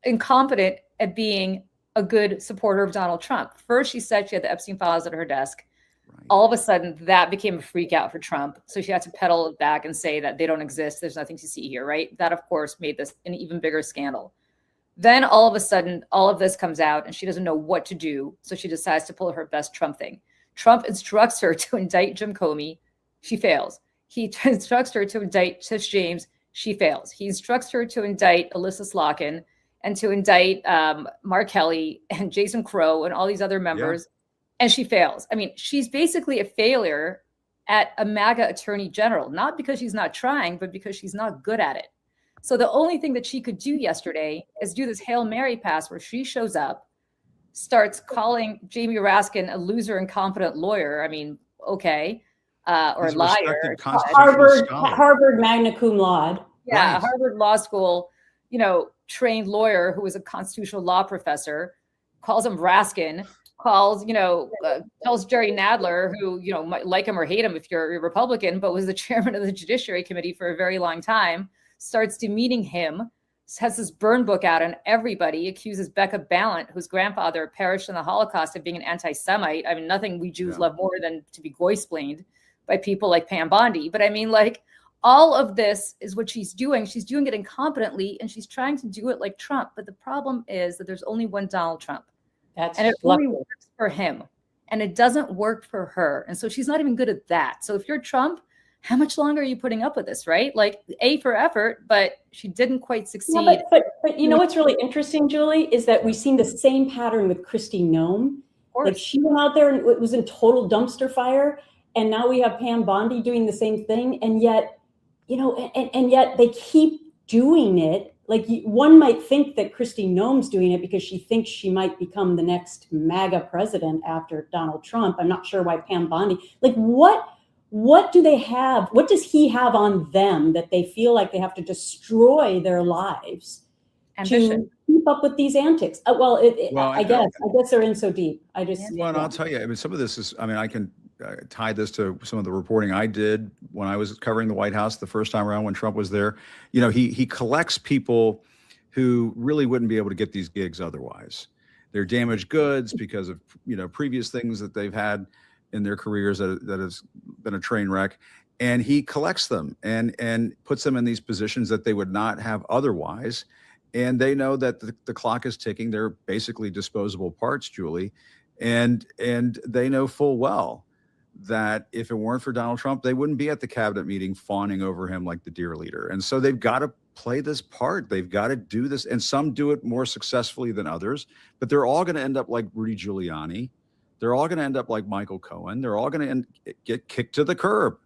C: incompetent at being a good supporter of Donald Trump. First, she said she had the Epstein files at her desk. Right. All of a sudden, that became a freak out for Trump. So she had to pedal it back and say that they don't exist. There's nothing to see here, right? That, of course, made this an even bigger scandal. Then all of a sudden, all of this comes out and she doesn't know what to do. So she decides to pull her best Trump thing. Trump instructs her to indict Jim Comey. She fails. He instructs her to indict Tish James. She fails. He instructs her to indict Alyssa Slotkin and to indict Mark Kelly and Jason Crow and all these other members. And she fails. I mean, she's basically a failure at a MAGA attorney general, not because she's not trying, but because she's not good at it. So the only thing that she could do yesterday is do this Hail Mary pass where she shows up, starts calling Jamie Raskin a loser, incompetent lawyer. I mean, okay. Or liar.
D: Harvard magna cum laude.
C: Yeah,
A: Right.
C: a Harvard Law School, trained lawyer who was a constitutional law professor, calls him Raskin, tells Jerry Nadler, who, might like him or hate him if you're a Republican, but was the chairman of the Judiciary Committee for a very long time, starts demeaning him, has this burn book out on everybody, accuses Becca Balint, whose grandfather perished in the Holocaust, of being an anti-Semite. I mean, nothing we Jews love more than to be goy-splained by people like Pam Bondi. But I mean, all of this is what she's doing. She's doing it incompetently, and she's trying to do it like Trump. But the problem is that there's only one Donald Trump.
D: And
C: it only works for him, and it doesn't work for her. And so she's not even good at that. So if you're Trump, how much longer are you putting up with this, right? A for effort, but she didn't quite succeed.
D: Yeah, but what's really interesting, Julie, is that we've seen the same pattern with Kristi Noem. She went out there and it was in total dumpster fire. And now we have Pam Bondi doing the same thing. And yet, and yet they keep doing it. One might think that Kristi Noem's doing it because she thinks she might become the next MAGA president after Donald Trump. I'm not sure why Pam Bondi, what do they have? What does he have on them that they feel like they have to destroy their lives to keep up with these antics? I guess they're in so deep.
A: Well, I'll tell you, I mean, some of this is, I can tie this to some of the reporting I did when I was covering the White House the first time around when Trump was there. He collects people who really wouldn't be able to get these gigs otherwise. They're damaged goods because of, previous things that they've had in their careers that has been a train wreck. And he collects them and puts them in these positions that they would not have otherwise. And they know that the clock is ticking. They're basically disposable parts, Julie. And they know full well that if it weren't for Donald Trump, they wouldn't be at the cabinet meeting fawning over him like the dear leader. And so they've got to play this part. They've got to do this. And some do it more successfully than others, but they're all going to end up like Rudy Giuliani. They're all going to end up like Michael Cohen. They're all going to get kicked to the curb.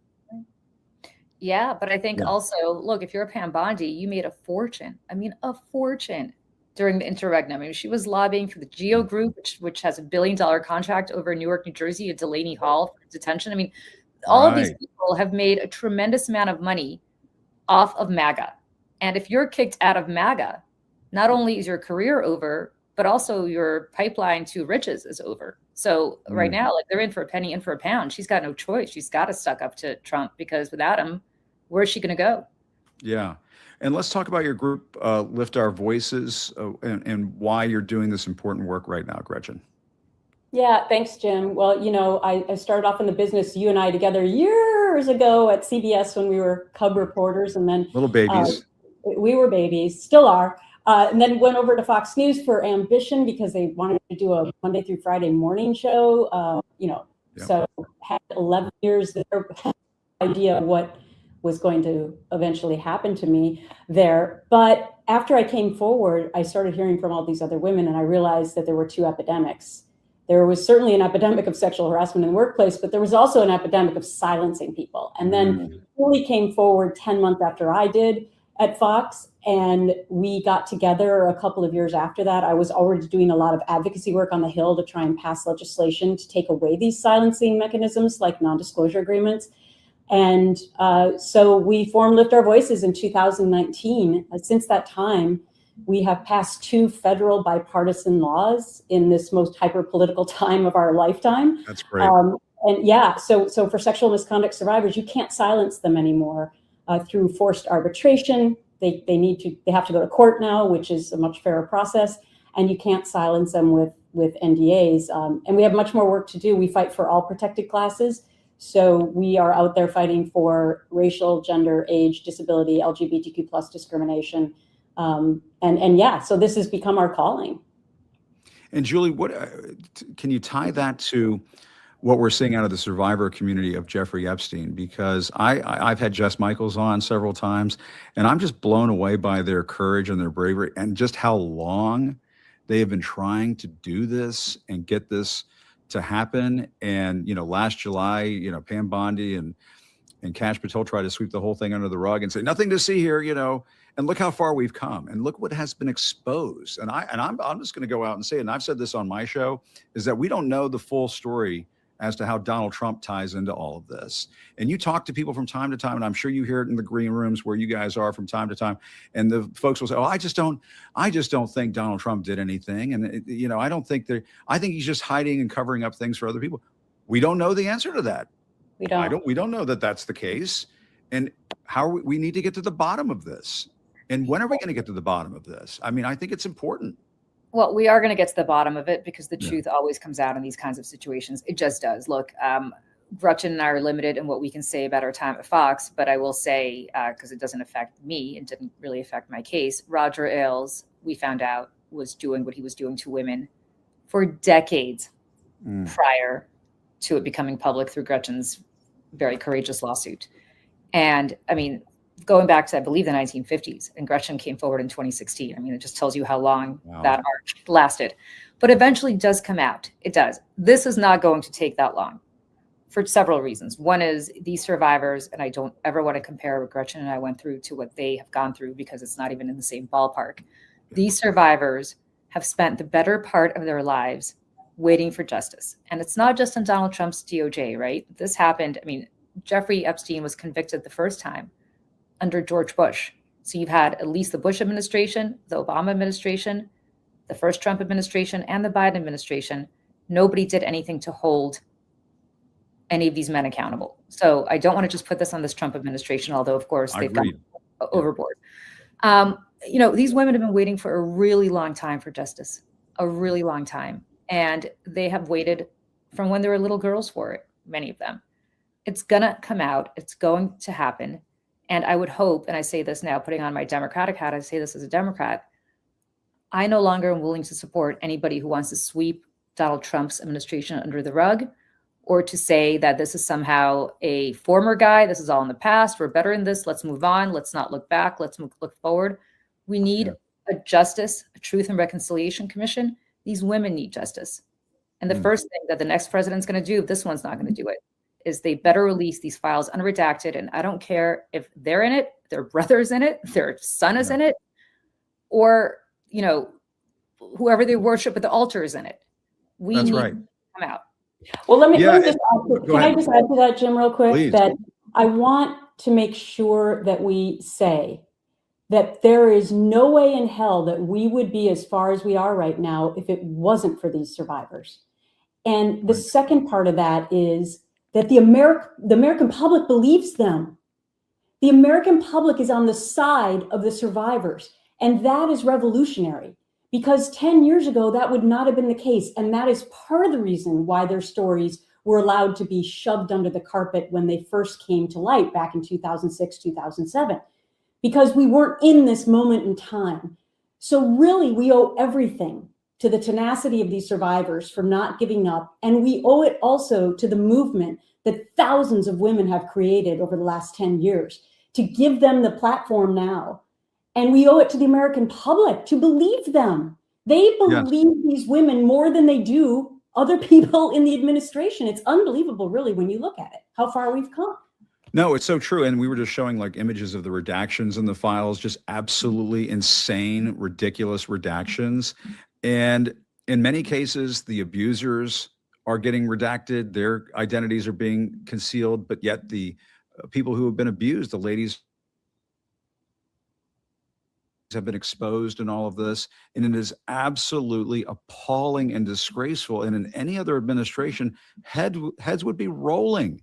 C: Yeah, but I think also, look, if you're a Pam Bondi, you made a fortune. I mean, a fortune during the interregnum. I mean, she was lobbying for the GEO Group, which has $1 billion contract over Newark, New Jersey, at Delaney Hall for detention. I mean, all of these people have made a tremendous amount of money off of MAGA. And if you're kicked out of MAGA, not only is your career over, but also your pipeline to riches is over. So right now, they're in for a penny, in for a pound. She's got no choice. She's got to suck up to Trump, because without him, where's she going to go? Yeah.
A: And let's talk about your group, Lift Our Voices, and why you're doing this important work right now, Gretchen.
D: Yeah, thanks, Jim. Well, I started off in the business, you and I together years ago at CBS when we were cub reporters, and then
A: little babies.
D: We were babies, still are. And then went over to Fox News for Ambition because they wanted to do a Monday through Friday morning show. So had 11 years there, idea of what was going to eventually happen to me there. But after I came forward, I started hearing from all these other women, and I realized that there were two epidemics. There was certainly an epidemic of sexual harassment in the workplace, but there was also an epidemic of silencing people. And then Julie came forward 10 months after I did at Fox, and we got together a couple of years after that. I was already doing a lot of advocacy work on the Hill to try and pass legislation to take away these silencing mechanisms like non-disclosure agreements. And so we formed Lift Our Voices in 2019. Since that time, we have passed 2 federal bipartisan laws in this most hyper-political time of our lifetime.
A: That's great.
D: So for sexual misconduct survivors, you can't silence them anymore through forced arbitration. They have to go to court now, which is a much fairer process, and you can't silence them with NDAs. And we have much more work to do. We fight for all protected classes. So we are out there fighting for racial, gender, age, disability, LGBTQ plus discrimination. So this has become our calling.
A: And Julie, what can you tie that to what we're seeing out of the survivor community of Jeffrey Epstein, because I've had Jess Michaels on several times, and I'm just blown away by their courage and their bravery and just how long they have been trying to do this and get this to happen. And, last July, Pam Bondi and Kash Patel tried to sweep the whole thing under the rug and say, nothing to see here, and look how far we've come, and look what has been exposed. And I'm just going to go out and say it, and I've said this on my show, is that we don't know the full story as to how Donald Trump ties into all of this. And you talk to people from time to time, and I'm sure you hear it in the green rooms where you guys are from time to time, and the folks will say, oh, I just don't think Donald Trump did anything. And, I think he's just hiding and covering up things for other people. We don't know the answer to that. We don't know that that's the case. And we need to get to the bottom of this. And when are we going to get to the bottom of this? I mean, I think it's important.
C: Well, we are going to get to the bottom of it because the truth always comes out in these kinds of situations. It just does. Look, Gretchen and I are limited in what we can say about our time at Fox, but I will say, because it doesn't affect me and didn't really affect my case, Roger Ailes, we found out, was doing what he was doing to women for decades prior to it becoming public through Gretchen's very courageous lawsuit. And I mean, going back to, I believe, the 1950s, and Gretchen came forward in 2016. I mean, it just tells you how long that arc lasted. But eventually does come out. It does. This is not going to take that long for several reasons. One is these survivors, and I don't ever want to compare what Gretchen and I went through to what they have gone through because it's not even in the same ballpark. These survivors have spent the better part of their lives waiting for justice. And it's not just in Donald Trump's DOJ, right? This happened. I mean, Jeffrey Epstein was convicted the first time under George Bush. So you've had at least the Bush administration, the Obama administration, the first Trump administration, and the Biden administration. Nobody did anything to hold any of these men accountable. So I don't want to just put this on this Trump administration, although of course they've gone overboard. These women have been waiting for a really long time for justice, a really long time. And they have waited from when they were little girls for it, many of them. It's gonna come out, it's going to happen. And I would hope, and I say this now, putting on my Democratic hat, I say this as a Democrat, I no longer am willing to support anybody who wants to sweep Donald Trump's administration under the rug, or to say that this is somehow a former guy, this is all in the past, we're better in this, let's move on, let's not look back, let's look forward. We need a justice, a truth and reconciliation commission. These women need justice. And the first thing that the next president's going to do, if this one's not going to do it, is they better release these files unredacted. And I don't care if they're in it, their brother's in it, their son is in it, or, whoever they worship at the altar is in it. We need to come out.
D: Well, let me just I just add to that, Jim, real quick? Please. That I want to make sure that we say that there is no way in hell that we would be as far as we are right now if it wasn't for these survivors. And the second part of that is that the American public believes them. The American public is on the side of the survivors. And that is revolutionary, because 10 years ago, that would not have been the case. And that is part of the reason why their stories were allowed to be shoved under the carpet when they first came to light back in 2006, 2007, because we weren't in this moment in time. So really, we owe everything to the tenacity of these survivors for not giving up. And we owe it also to the movement that thousands of women have created over the last 10 years to give them the platform now. And we owe it to the American public to believe them. They believe these women more than they do other people in the administration. It's unbelievable, really, when you look at it, how far we've come.
A: No, it's so true. And we were just showing images of the redactions in the files, just absolutely insane, ridiculous redactions. And in many cases, the abusers are getting redacted. Their identities are being concealed, but yet the people who have been abused, the ladies, have been exposed in all of this. And it is absolutely appalling and disgraceful. And in any other administration, heads would be rolling.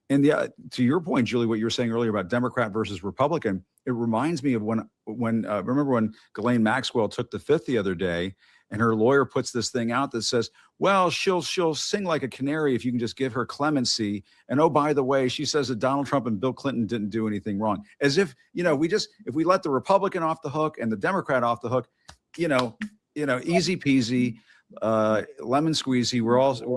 A: And to your point, Julie, what you were saying earlier about Democrat versus Republican, it reminds me of when remember when Ghislaine Maxwell took the Fifth the other day, and her lawyer puts this thing out that says, well, she'll sing like a canary if you can just give her clemency. And oh, by the way, she says that Donald Trump and Bill Clinton didn't do anything wrong. As if, if we let the Republican off the hook and the Democrat off the hook, easy peasy. lemon squeezy.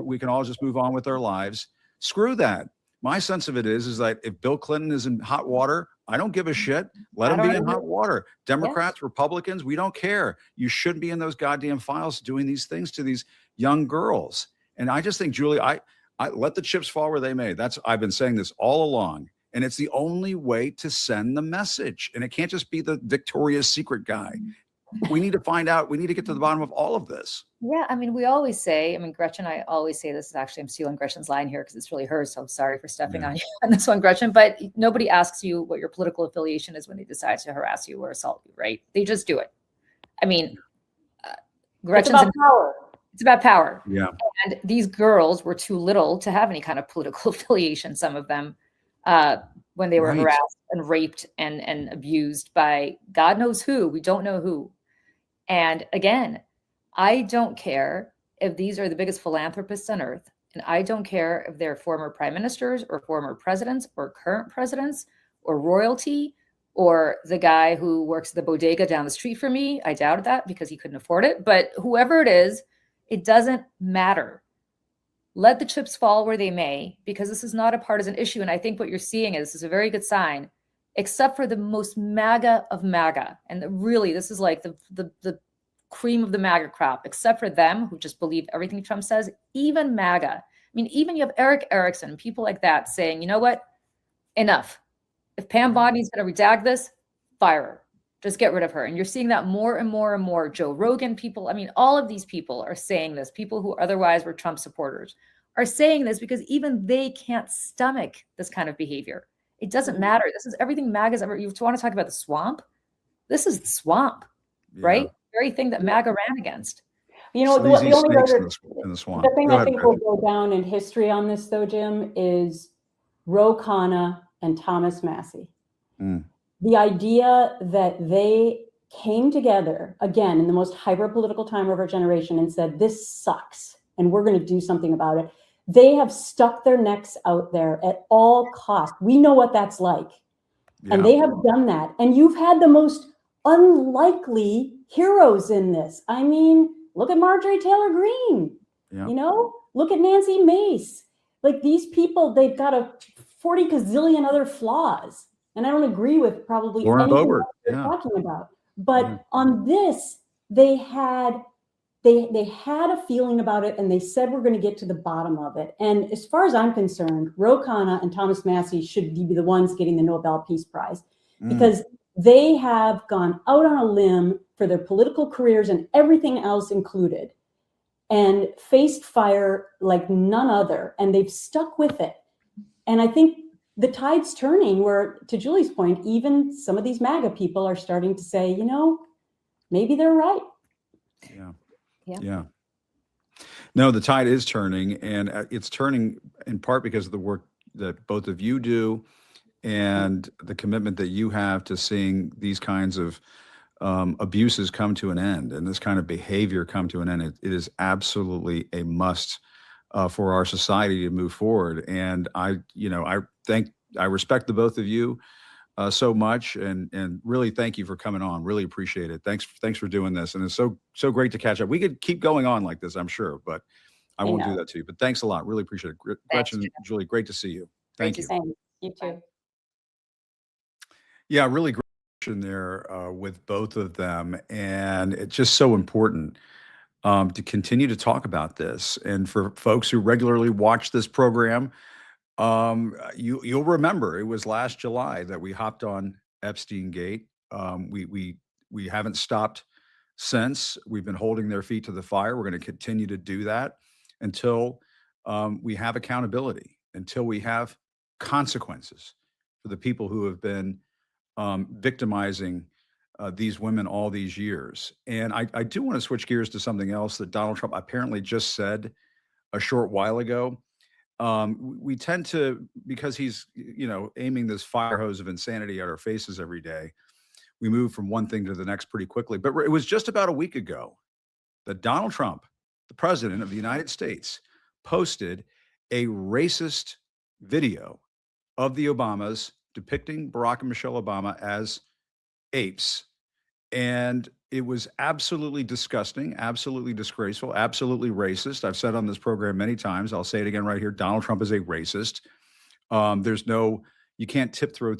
A: We can all just move on with our lives. Screw that. My sense of it is that if Bill Clinton is in hot water, I don't give a shit. Let him be in hot water. Democrats, Republicans, we don't care. You shouldn't be in those goddamn files doing these things to these young girls. And I just think, Julie, I let the chips fall where they may. I've been saying this all along. And it's the only way to send the message. And it can't just be the Victoria's Secret guy. We need to find out. We need to get to the bottom of all of this.
C: Yeah, I mean, we always say, I mean, Gretchen, I always say this is actually, I'm stealing Gretchen's line here because it's really hers. So I'm sorry for stepping on you on this one, Gretchen. But nobody asks you what your political affiliation is when they decide to harass you or assault you, right? They just do it. I mean, Gretchen's
D: it's about power.
C: It's about power.
A: Yeah.
C: And these girls were too little to have any kind of political affiliation, some of them, when they were harassed and raped and abused by God knows who. We don't know who. And again, I don't care if these are the biggest philanthropists on earth. And I don't care if they're former prime ministers or former presidents or current presidents or royalty or the guy who works at the bodega down the street from me. I doubted that because he couldn't afford it. But whoever it is, it doesn't matter. Let the chips fall where they may, because this is not a partisan issue. And I think what you're seeing is a very good sign, except for the most MAGA of MAGA. And really, this is like the cream of the MAGA crop, except for them who just believe everything Trump says, even MAGA. I mean, even you have Eric Erickson, people like that saying, you know what, enough. If Pam Bondi is going to redact this, fire her. Just get rid of her. And you're seeing that more and more and more. Joe Rogan people, I mean, all of these people are saying this. People who otherwise were Trump supporters are saying this because even they can't stomach this kind of behavior. It doesn't matter. This is everything MAGA's ever. You want to talk about the swamp? This is the swamp, right? The very thing that MAGA ran against.
D: You know, the only other
A: in the swamp.
D: The thing I think will go down in history on this, though, Jim, is Ro Khanna and Thomas Massie. The idea that they came together again in the most hyper-political time of our generation and said, this sucks, and we're going to do something about it. They have stuck their necks out there at all costs. We know what that's like. Yeah. And they have done that. And you've had the most unlikely heroes in this. I mean, look at Marjorie Taylor Greene. Yeah. You know, look at Nancy Mace. Like, these people, they've got a 40 gazillion other flaws. And I don't agree with probably
A: Lauren
D: anything
A: Boebert.
D: they're talking about. But on this, they had a feeling about it, and they said we're going to get to the bottom of it. And as far as I'm concerned, Ro Khanna and Thomas Massie should be the ones getting the Nobel Peace Prize, because they have gone out on a limb for their political careers and everything else included, and faced fire like none other, and they've stuck with it. And I think the tide's turning where, to Julie's point, even some of these MAGA people are starting to say, you know, maybe they're right.
A: Yeah. No, the tide is turning, and it's turning in part because of the work that both of you do and the commitment that you have to seeing these kinds of abuses come to an end and this kind of behavior come to an end. It is absolutely a must for our society to move forward. And I respect the both of you so much, and really thank you for coming on. Really appreciate it. Thanks for doing this. And it's so great to catch up. We could keep going on like this, I'm sure, but I won't do that to you. But thanks a lot. Really appreciate it. Gretchen, Julie, great to see you. Thank you.
D: You too.
A: Yeah, really great in there with both of them. And it's just so important to continue to talk about this. And for folks who regularly watch this program, you'll remember it was last July that we hopped on Epstein Gate. We haven't stopped since. We've been holding their feet to the fire. We're going to continue to do that until we have accountability, until we have consequences for the people who have been victimizing these women all these years. And I do want to switch gears to something else that Donald Trump apparently just said a short while ago. We tend to, because he's, aiming this fire hose of insanity at our faces every day, we move from one thing to the next pretty quickly. But it was just about a week ago that Donald Trump, the president of the United States, posted a racist video of the Obamas depicting Barack and Michelle Obama as apes. And it was absolutely disgusting, absolutely disgraceful, absolutely racist. I've said on this program many times, I'll say it again right here, Donald Trump is a racist. You can't tiptoe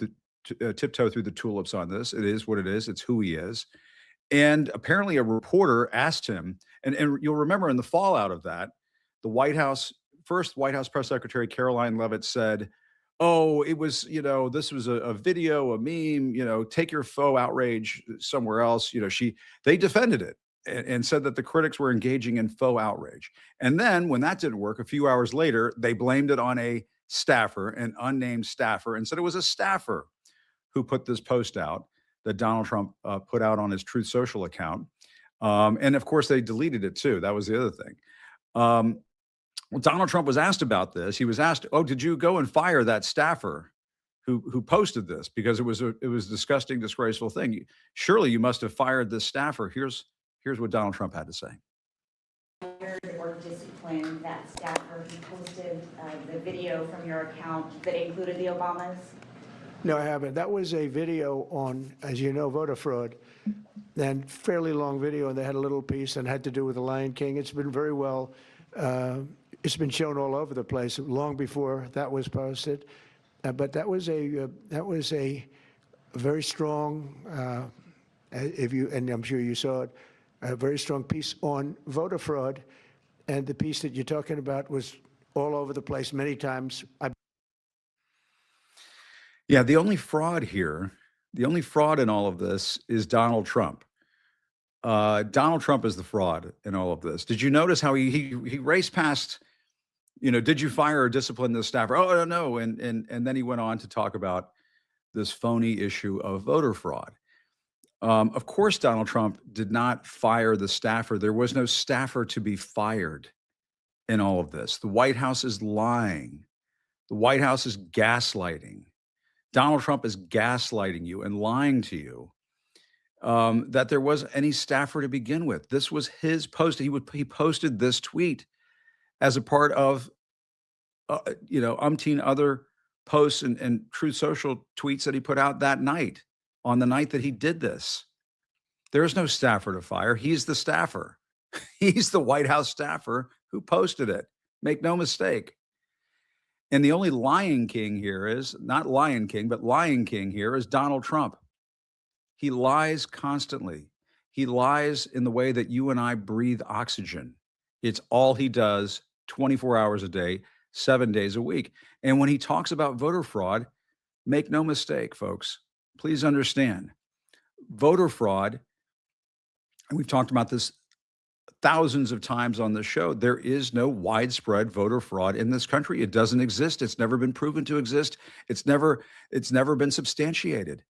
A: through the tulips on this. It is what it is. It's who he is. And apparently a reporter asked him, and you'll remember in the fallout of that, the first White House press secretary, Caroline Leavitt, said, oh, it was, this was a video, a meme, take your faux outrage somewhere else. They defended it and said that the critics were engaging in faux outrage. And then when that didn't work, a few hours later, they blamed it on a staffer, an unnamed staffer, and said it was a staffer who put this post out that Donald Trump put out on his Truth Social account. And of course, they deleted it too. That was the other thing. Well, Donald Trump was asked about this. He was asked, "Oh, did you go and fire that staffer who posted this because it was a disgusting, disgraceful thing? Surely you must have fired this staffer." Here's what Donald Trump had to say.
F: Or discipline that staffer who posted the video from your account that included the Obamas?
G: No, I haven't. That was a video on, as you know, voter fraud, and fairly long video, and they had a little piece and had to do with the Lion King. It's been very well. It's been shown all over the place long before that was posted, but that was a very strong, and I'm sure you saw it, a very strong piece on voter fraud, and the piece that you're talking about was all over the place many times.
A: Yeah, the only fraud in all of this is Donald Trump. Donald Trump is the fraud in all of this. Did you notice how he raced past, did you fire or discipline the staffer? Oh, no. And then he went on to talk about this phony issue of voter fraud. Of course, Donald Trump did not fire the staffer. There was no staffer to be fired in all of this. The White House is lying. The White House is gaslighting. Donald Trump is gaslighting you and lying to you that there wasn't any staffer to begin with. This was his post. He posted this tweet as a part of, umpteen other posts and Truth Social tweets that he put out that night, on the night that he did this. There is no staffer to fire. He's the staffer. He's the White House staffer who posted it. Make no mistake. And the only lying king here is, not Lion King, but lying king here is Donald Trump. He lies constantly. He lies in the way that you and I breathe oxygen. It's all he does 24 hours a day, 7 days a week. And when he talks about voter fraud, make no mistake, folks, please understand, voter fraud, and we've talked about this thousands of times on this show, there is no widespread voter fraud in this country. It doesn't exist. It's never been proven to exist. It's never been substantiated.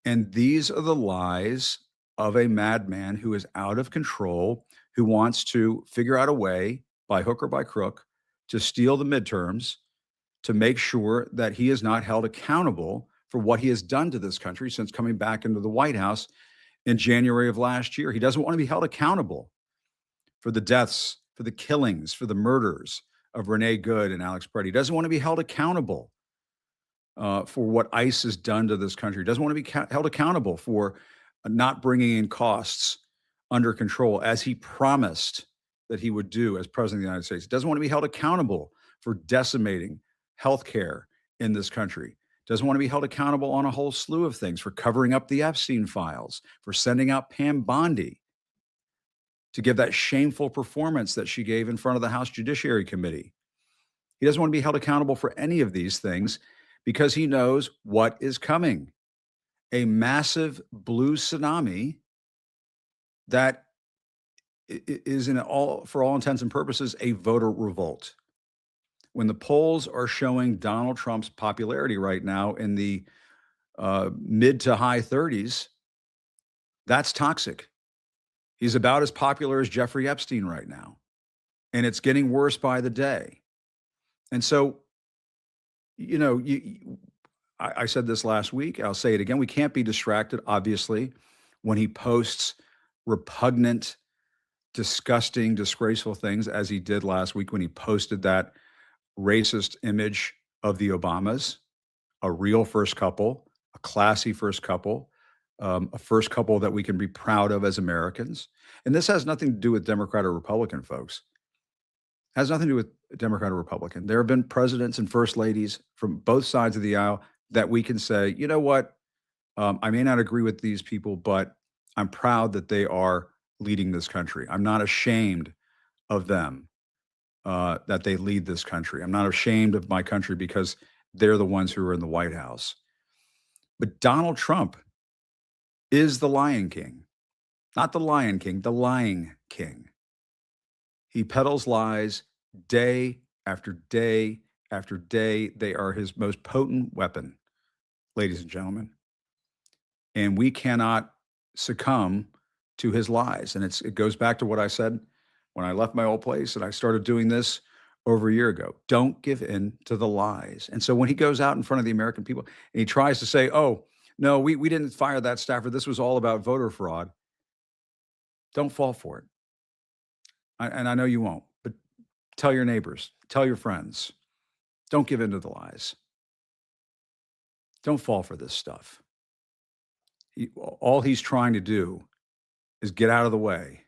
A: And these are the lies of a madman who is out of control, who wants to figure out a way, by hook or by crook, to steal the midterms, to make sure that he is not held accountable for what he has done to this country since coming back into the White House in January of last year. He doesn't want to be held accountable for the deaths, for the killings, for the murders of Renee Good and Alex Preddy. He doesn't want to be held accountable for what ICE has done to this country. He doesn't want to be held accountable for not bringing in costs under control, as he promised that he would do as president of the United States. He doesn't want to be held accountable for decimating healthcare in this country. Doesn't want to be held accountable on a whole slew of things, for covering up the Epstein files, for sending out Pam Bondi to give that shameful performance that she gave in front of the House Judiciary Committee. He doesn't want to be held accountable for any of these things because he knows what is coming. A massive blue tsunami that is, for all intents and purposes, a voter revolt. When the polls are showing Donald Trump's popularity right now in the mid to high 30s, that's toxic. He's about as popular as Jeffrey Epstein right now, and it's getting worse by the day. And so, I said this last week, I'll say it again, we can't be distracted, obviously, when he posts repugnant, disgusting, disgraceful things, as he did last week when he posted that racist image of the Obamas, a real first couple, a classy first couple, a first couple that we can be proud of as Americans. And this has nothing to do with Democrat or Republican, folks. It has nothing to do with Democrat or Republican. There have been presidents and first ladies from both sides of the aisle that we can say, you know what, I may not agree with these people, but I'm proud that they are leading this country. I'm not ashamed of them, that they lead this country. I'm not ashamed of my country because they're the ones who are in the White House. But Donald Trump is the Lion King, not the Lion King, the lying king. He peddles lies day after day after day. They are his most potent weapon, ladies and gentlemen. And we cannot succumb to his lies. And it goes back to what I said when I left my old place and I started doing this over a year ago. Don't give in to the lies. And so when he goes out in front of the American people and he tries to say, oh, no, we didn't fire that staffer, this was all about voter fraud, don't fall for it. And I know you won't, but tell your neighbors, tell your friends, don't give in to the lies. Don't fall for this stuff. All he's trying to do is get out of the way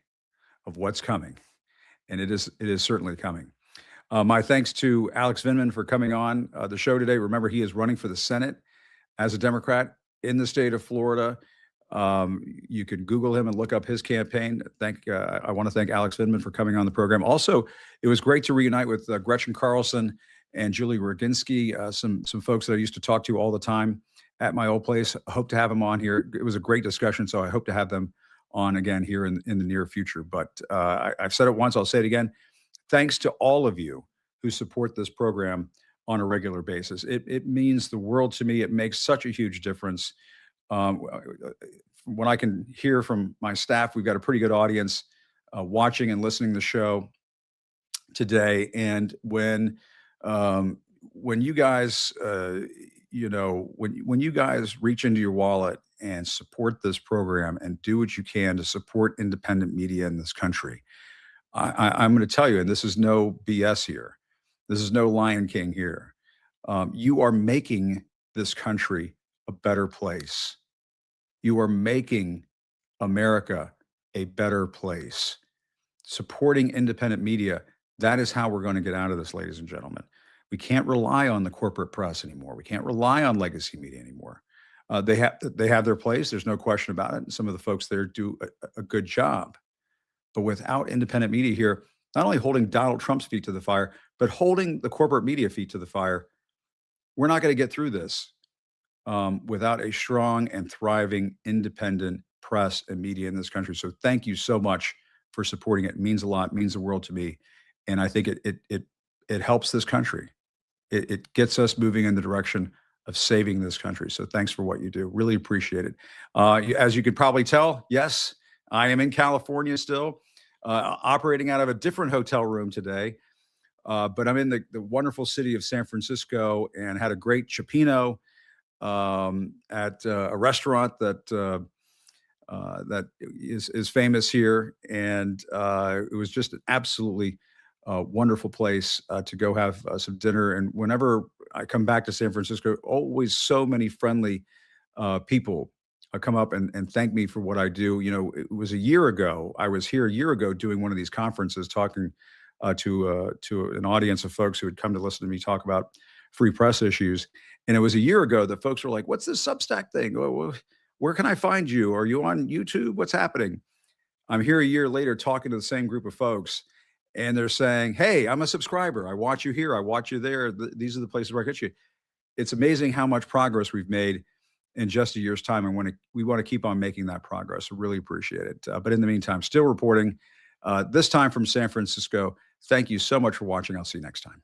A: of what's coming. And it is certainly coming. My thanks to Alex Vindman for coming on the show today. Remember, he is running for the Senate as a Democrat in the state of Florida. You can Google him and look up his campaign. I want to thank Alex Vindman for coming on the program. Also, it was great to reunite with Gretchen Carlson and Julie Roginsky, some folks that I used to talk to all the time at my old place. Hope to have them on here. It was a great discussion, so I hope to have them on again here in the near future. But I've said it once, I'll say it again. Thanks to all of you who support this program on a regular basis. It means the world to me. It makes such a huge difference. When I can hear from my staff, we've got a pretty good audience watching and listening to the show today. And when you guys, when you guys reach into your wallet and support this program and do what you can to support independent media in this country, I'm going to tell you, and this is no BS here, this is no Lion King here. You are making this country a better place. You are making America a better place. Supporting independent media, that is how we're going to get out of this, ladies and gentlemen. We can't rely on the corporate press anymore. We can't rely on legacy media anymore. They have their place. There's no question about it. And some of the folks there do a good job. But without independent media here, not only holding Donald Trump's feet to the fire, but holding the corporate media feet to the fire, we're not going to get through this without a strong and thriving independent press and media in this country. So thank you so much for supporting it. It means a lot, means the world to me. And I think it helps this country. It gets us moving in the direction of saving this country. So thanks for what you do. Really appreciate it. As you could probably tell, yes, I am in California still, operating out of a different hotel room today. But I'm in the wonderful city of San Francisco and had a great cioppino at a restaurant that is famous here. And it was just an absolutely wonderful place to go have some dinner. And whenever I come back to San Francisco, always so many friendly people come up and thank me for what I do. You know, it was a year ago. I was here a year ago doing one of these conferences, talking to an audience of folks who had come to listen to me talk about free press issues. And it was a year ago that folks were like, "What's this Substack thing? Where can I find you? Are you on YouTube? What's happening?" I'm here a year later talking to the same group of folks, and they're saying, "Hey, I'm a subscriber. I watch you here. I watch you there. These are the places where I get you." It's amazing how much progress we've made in just a year's time, and we want to keep on making that progress. So really appreciate it. But in the meantime, still reporting, this time from San Francisco. Thank you so much for watching. I'll see you next time.